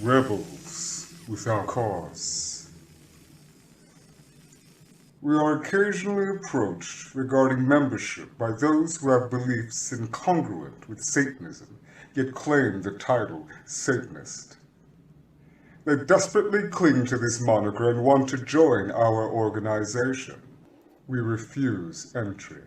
rebels with our cause. We are occasionally approached regarding membership by those who have beliefs incongruent with Satanism, yet claim the title Satanist. They desperately cling to this moniker and want to join our organization. We refuse entry.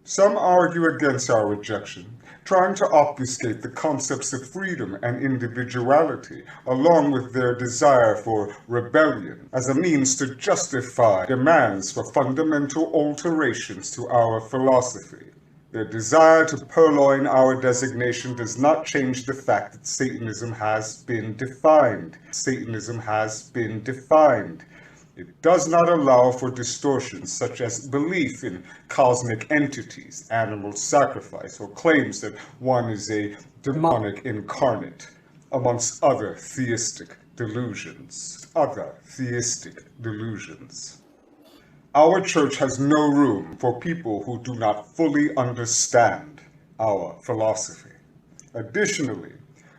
Some argue against our rejection, trying to obfuscate the concepts of freedom and individuality, along with their desire for rebellion, as a means to justify demands for fundamental alterations to our philosophy. Their desire to purloin our designation does not change the fact that Satanism has been defined. Satanism has been defined. It does not allow for distortions such as belief in cosmic entities, animal sacrifice, or claims that one is a demonic incarnate, amongst other theistic delusions. Our church has no room for people who do not fully understand our philosophy. Additionally,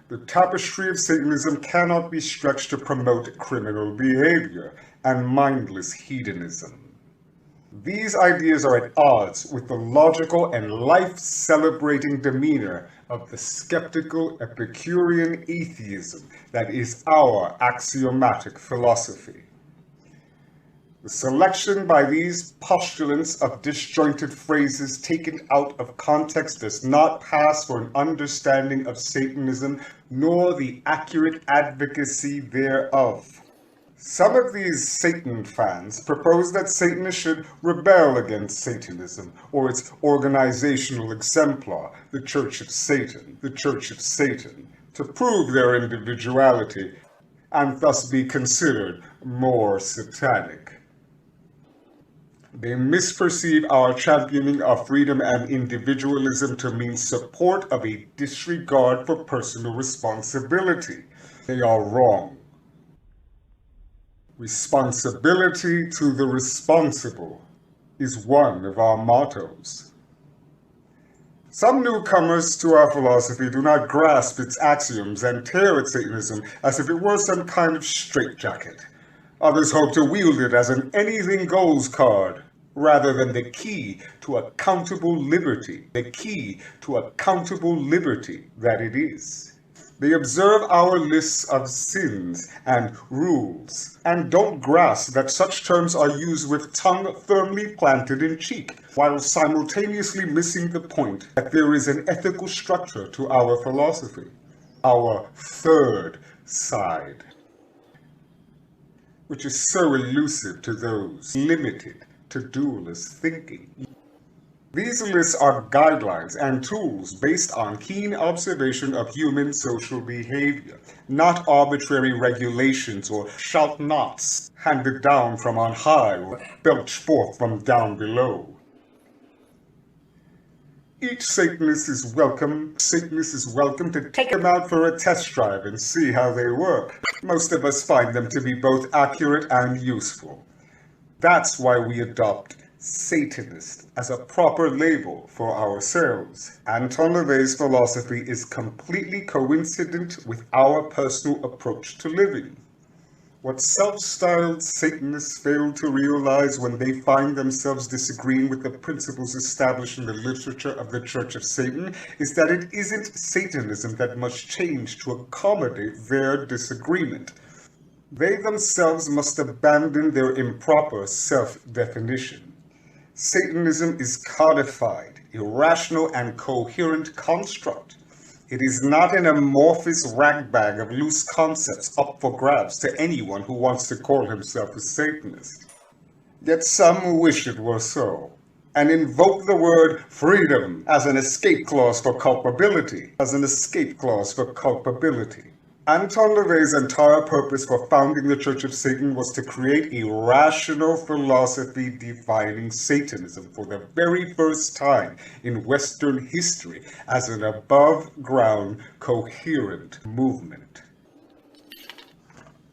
the tapestry of Satanism cannot be stretched to promote criminal behavior and mindless hedonism. These ideas are at odds with the logical and life-celebrating demeanor of the skeptical Epicurean atheism that is our axiomatic philosophy. The selection by these postulants of disjointed phrases taken out of context does not pass for an understanding of Satanism, nor the accurate advocacy thereof. Some of these Satan fans propose that Satanists should rebel against Satanism, or its organizational exemplar, the Church of Satan, to prove their individuality, and thus be considered more satanic. They misperceive our championing of freedom and individualism to mean support of a disregard for personal responsibility. They are wrong. Responsibility to the responsible is one of our mottos. Some newcomers to our philosophy do not grasp its axioms and tear at Satanism as if it were some kind of straitjacket. Others hope to wield it as an anything goes card, rather than the key to accountable liberty, that it is. They observe our lists of sins and rules, and don't grasp that such terms are used with tongue firmly planted in cheek, while simultaneously missing the point that there is an ethical structure to our philosophy, our third side, which is so elusive to those limited to dualist thinking. These lists are guidelines and tools based on keen observation of human social behavior, not arbitrary regulations or shout-nots handed down from on high or belched forth from down below. Each Satanist is welcome to take them out for a test drive and see how they work. Most of us find them to be both accurate and useful. That's why we adopt Satanist as a proper label for ourselves. Anton LaVey's philosophy is completely coincident with our personal approach to living. What self-styled Satanists fail to realize when they find themselves disagreeing with the principles established in the literature of the Church of Satan is that it isn't Satanism that must change to accommodate their disagreement. They themselves must abandon their improper self-definition. Satanism is codified, irrational, and coherent construct. It is not an amorphous ragbag of loose concepts up for grabs to anyone who wants to call himself a Satanist. Yet some wish it were so, and invoke the word freedom as an escape clause for culpability. Anton LaVey's entire purpose for founding the Church of Satan was to create a rational philosophy defining Satanism for the very first time in Western history as an above-ground, coherent movement.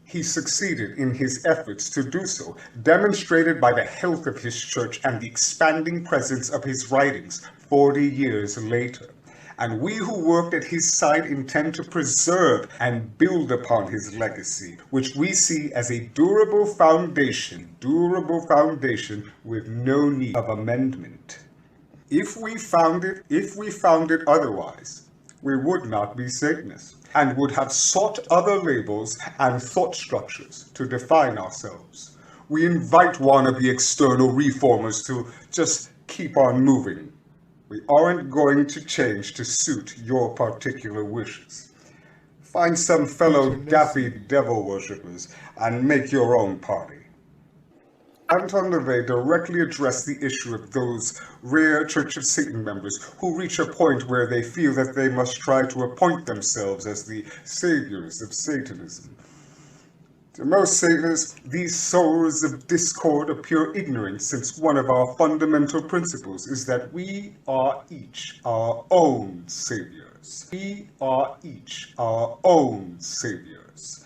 He succeeded in his efforts to do so, demonstrated by the health of his church and the expanding presence of his writings 40 years later. and we who worked at his side intend to preserve and build upon his legacy, which we see as a durable foundation with no need of amendment. If we found it otherwise, we would not be Satanists, and would have sought other labels and thought structures to define ourselves. We invite wannabe external reformers to just keep on moving. We aren't going to change to suit your particular wishes. Find some fellow daffy devil worshippers and make your own party. Anton LaVey directly addressed the issue of those rare Church of Satan members who reach a point where they feel that they must try to appoint themselves as the saviors of Satanism. To most Satanists, these sowers of discord are pure ignorance, since one of our fundamental principles is that we are each our own saviors. We are each our own saviors.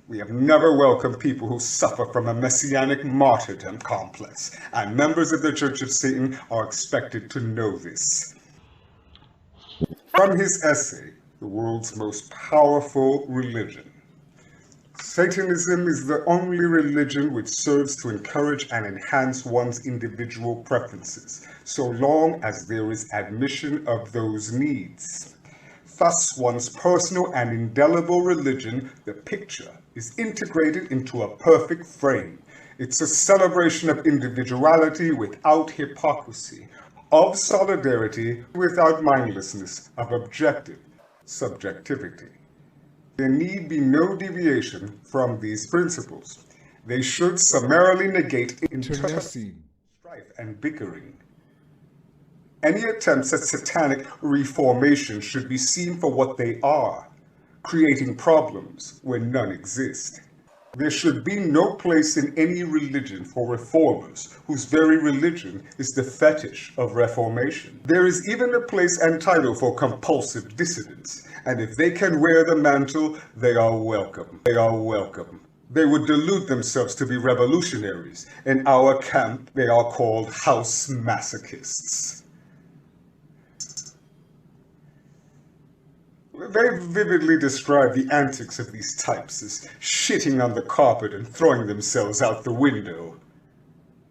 We have never welcomed people who suffer from a messianic martyrdom complex, and members of the Church of Satan are expected to know this. From his essay, The World's Most Powerful Religion, Satanism is the only religion which serves to encourage and enhance one's individual preferences, so long as there is admission of those needs. Thus, one's personal and indelible religion, the picture, is integrated into a perfect frame. It's a celebration of individuality without hypocrisy, of solidarity without mindlessness, of objective subjectivity. There need be no deviation from these principles. They should summarily negate internecine, strife, and bickering. Any attempts at satanic reformation should be seen for what they are, creating problems where none exist. There should be no place in any religion for reformers whose very religion is the fetish of reformation. There is even a place and title for compulsive dissidents, and if they can wear the mantle, they are welcome. They are welcome. They would delude themselves to be revolutionaries. In our camp, they are called house masochists. They vividly describe the antics of these types as shitting on the carpet and throwing themselves out the window.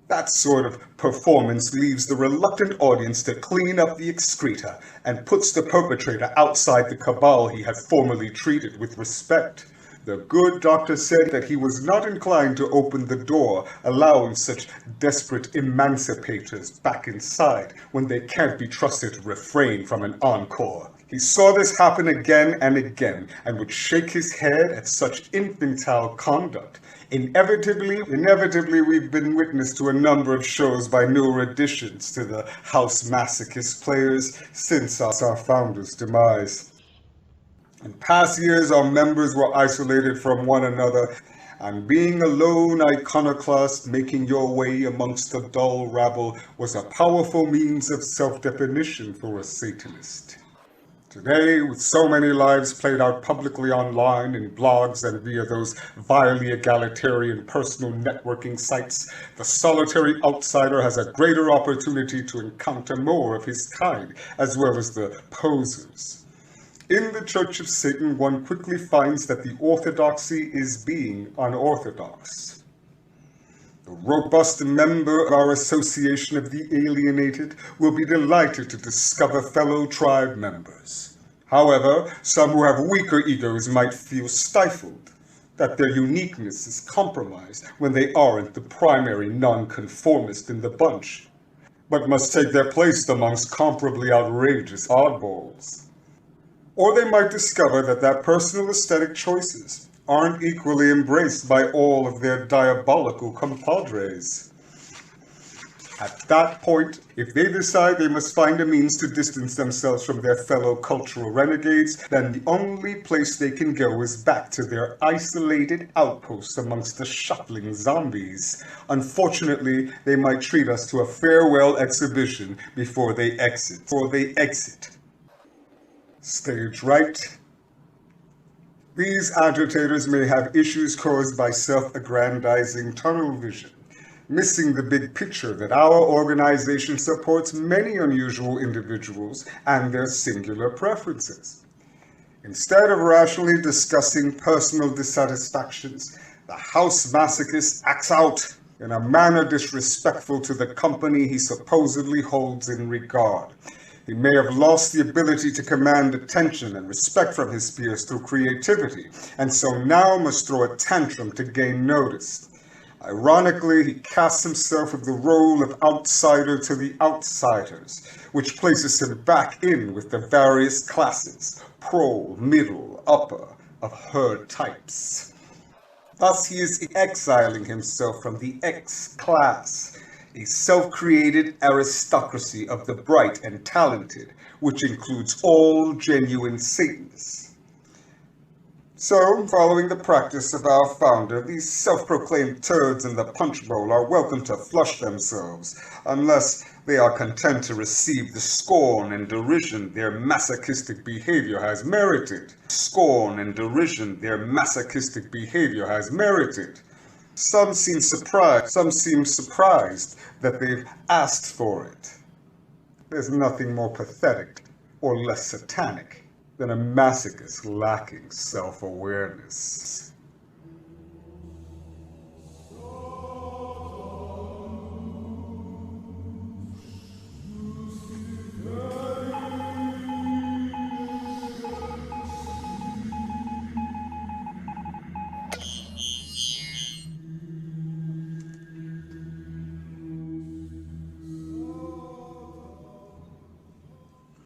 That sort of performance leaves the reluctant audience to clean up the excreta and puts the perpetrator outside the cabal he had formerly treated with respect. The good doctor said that he was not inclined to open the door, allowing such desperate emancipators back inside when they can't be trusted to refrain from an encore. He saw this happen again and again, and would shake his head at such infantile conduct. Inevitably, we've been witness to a number of shows by newer additions to the house masochist players since our founder's demise. In past years, our members were isolated from one another, and being a lone iconoclast making your way amongst the dull rabble was a powerful means of self-definition for a Satanist. Today, with so many lives played out publicly online in blogs and via those vilely egalitarian personal networking sites, the solitary outsider has a greater opportunity to encounter more of his kind, as well as the posers. In the Church of Satan, one quickly finds that the orthodoxy is being unorthodox. A robust member of our Association of the Alienated will be delighted to discover fellow tribe members. However, some who have weaker egos might feel stifled, that their uniqueness is compromised when they aren't the primary nonconformist in the bunch, but must take their place amongst comparably outrageous oddballs. Or they might discover that their personal aesthetic choices aren't equally embraced by all of their diabolical compadres. At that point, if they decide they must find a means to distance themselves from their fellow cultural renegades, then the only place they can go is back to their isolated outposts amongst the shuffling zombies. Unfortunately, they might treat us to a farewell exhibition before they exit. Stage right. These agitators may have issues caused by self-aggrandizing tunnel vision. missing the big picture that our organization supports many unusual individuals and their singular preferences. Instead of rationally discussing personal dissatisfactions, the house masochist acts out in a manner disrespectful to the company he supposedly holds in regard. He may have lost the ability to command attention and respect from his peers through creativity, and so now must throw a tantrum to gain notice. Ironically, he casts himself in the role of outsider to the outsiders, which places him back in with the various classes, pro, middle, upper, of herd types. Thus he is exiling himself from the X class, a self-created aristocracy of the bright and talented, which includes all genuine Satanists. So, following the practice of our founder, these self-proclaimed turds in the punch bowl are welcome to flush themselves, unless they are content to receive the scorn and derision their masochistic behavior has merited. Scorn and derision their masochistic behavior has merited. Some seem surprised that they've asked for it. There's nothing more pathetic or less satanic than a masochist lacking self-awareness.